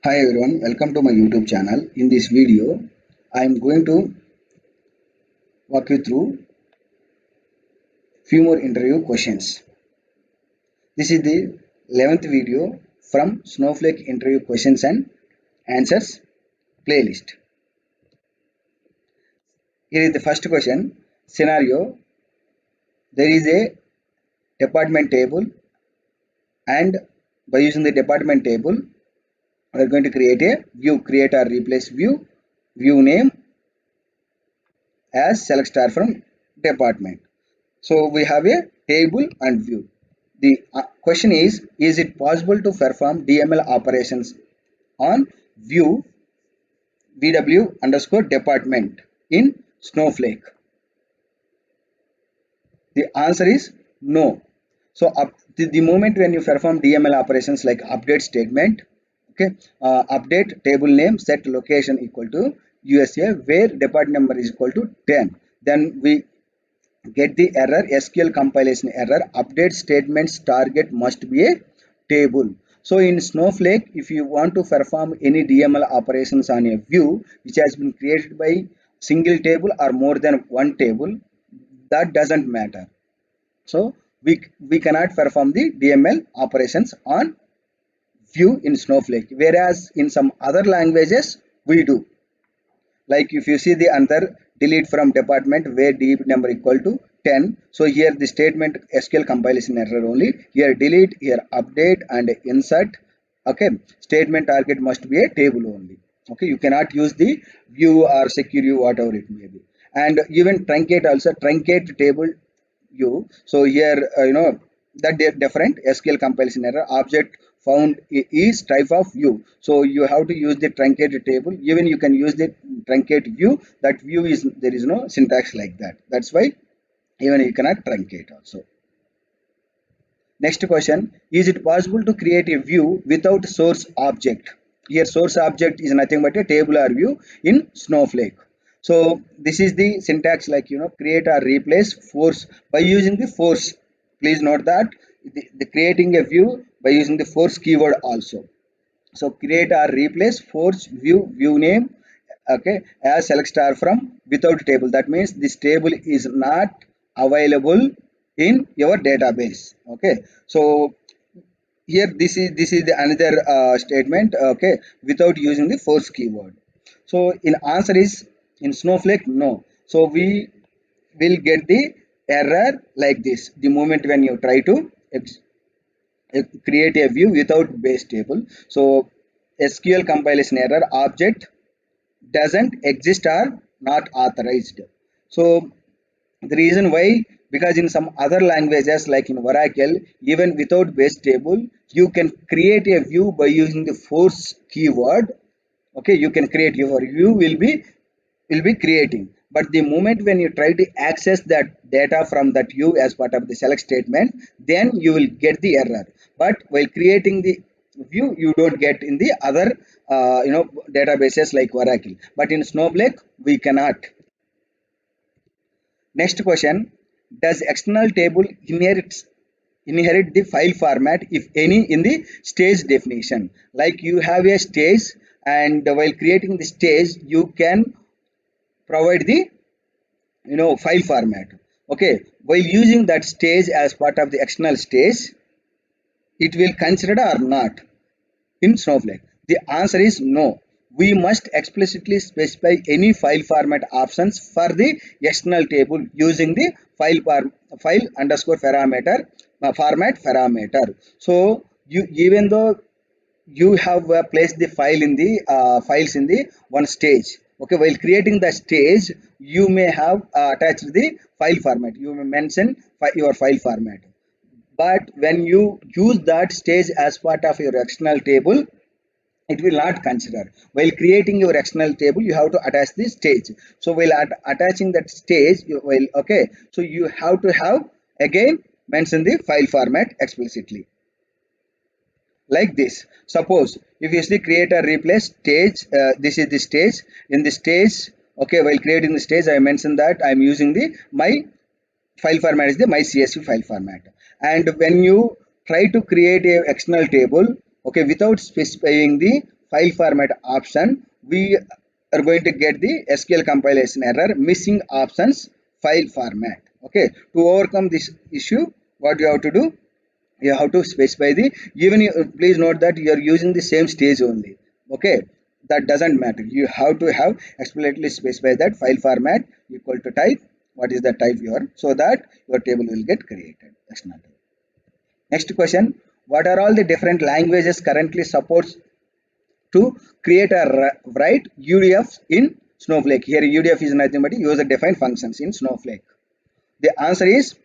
Hi everyone, welcome to my YouTube channel. In this video, I am going to walk you through few more interview questions. This is the 11th video from Snowflake interview questions and answers playlist. Here is the first question. Scenario: there is a department table, and by using the department table, we are going to create a view, create or replace view, view name as select star from department. So we have a table and view. The question is it possible to perform DML operations on view VW underscore department in Snowflake? The answer is no. So the moment when you perform DML operations like update statement, okay, update table name set location equal to USA where department number is equal to 10, then we get the error SQL compilation error update statements target must be a table. So in Snowflake, if you want to perform any DML operations on a view which has been created by single table or more than one table, that doesn't matter. So we cannot perform the DML operations on view in Snowflake, whereas in some other languages we do. Like if you see the another delete from department where d number equal to 10, so here the statement SQL compilation error only, here delete, here update and insert. Okay, statement target must be a table only. Okay, you cannot use the view or secure view, whatever it may be. And even truncate also, truncate table view, so here that different SQL compilation error object found is type of view, so you have to use the truncated table. Even you can use the truncate view, that view is there is no syntax like that, that's why even you cannot truncate also. Next question: is it possible to create a view without source object? Here source object is nothing but a table or view in Snowflake. So this is the syntax, like create or replace force by using the force. Please note that the creating a view by using the force keyword also. So create or replace force view name, okay, as select star from without table. That means this table is not available in your database. Okay, so here this is the another statement, okay, without using the force keyword. So in answer is in Snowflake no. So we will get the error like this the moment when you try to create a view without base table. So SQL compilation error object doesn't exist or not authorized. So the reason why, because in some other languages like in Oracle, even without base table you can create a view by using the force keyword. Okay, you can create your view will be creating, but the moment when you try to access that data from that view as part of the select statement, then you will get the error. But while creating the view you don't get in the other databases like Oracle, but in Snowflake we cannot. Next question: does external table inherit the file format if any in the stage definition? Like you have a stage, and while creating the stage you can provide the file format. Okay, while using that stage as part of the external stage, it will consider or not in Snowflake? The answer is no. We must explicitly specify any file format options for the external table using the file underscore parameter format parameter. So you, even though you have placed the file in the files in the one stage, okay, while creating the stage you may have attached the file format, you may mention your file format, but when you use that stage as part of your external table, it will not consider. While creating your external table you have to attach the stage, so while attaching that stage you will, okay, so you have to have again mention the file format explicitly like this. Suppose if you see create or replace stage, this is the stage. In the stage, okay, while creating the stage I mentioned that I am using the my file format is the my CSV file format. And when you try to create a external table, okay, without specifying the file format option, we are going to get the SQL compilation error missing options file format. Okay, to overcome this issue, what you have to do, you have to specify the, even please note that you are using the same stage only. Okay, that doesn't matter, you have to have explicitly specify that file format equal to type, what is the type your, so that your table will get created externally. Next question, what are all the different languages currently supports to create a write UDF in Snowflake? Here UDF is nothing but user defined functions in Snowflake. The answer is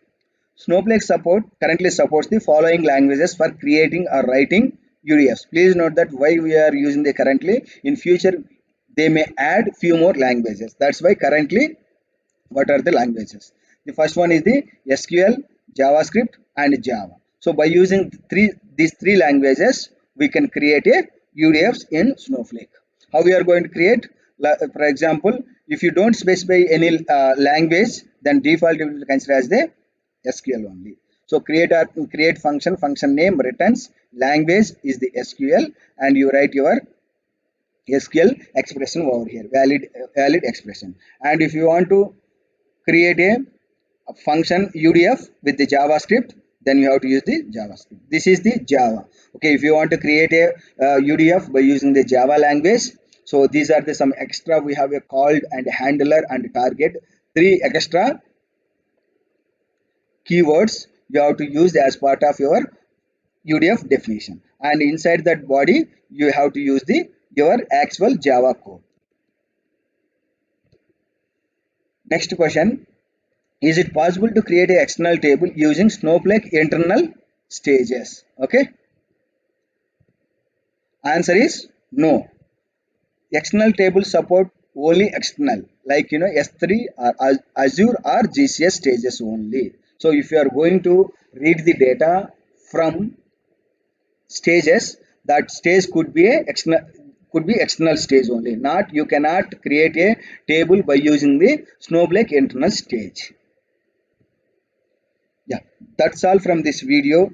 Snowflake currently supports the following languages for creating or writing UDFs. Please note that why we are using the currently. In future, they may add few more languages. That's why currently, what are the languages? The first one is the SQL, JavaScript, and Java. So by using these three languages, we can create a UDFs in Snowflake. How we are going to create? For example, if you don't specify any language, then default it will consider as the SQL only. So create function, function name returns language is the SQL, and you write your SQL expression over here, valid expression. And if you want to create a function UDF with the JavaScript, then you have to use the JavaScript. This is the Java. Okay, if you want to create a UDF by using the Java language, so these are the some extra, we have a called and handler and target, three extra keywords you have to use as part of your UDF definition, and inside that body you have to use the your actual Java code. Next question, is it possible to create an external table using Snowflake internal stages? Okay, answer is no. External tables support only external, like S3 or Azure or GCS stages only. So if you are going to read the data from stages, that stage could be external stage only, not, you cannot create a table by using the Snowflake internal stage. Yeah, that's all from this video.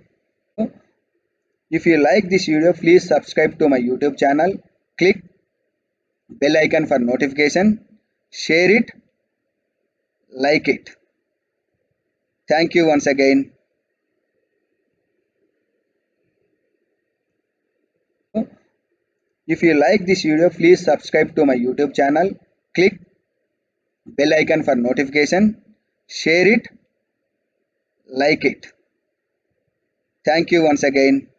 If you like this video, please subscribe to my YouTube channel, click bell icon for notification, share it, like it. Thank you once again. If you like this video, please subscribe to my YouTube channel, click bell icon for notification, share it, like it. Thank you once again.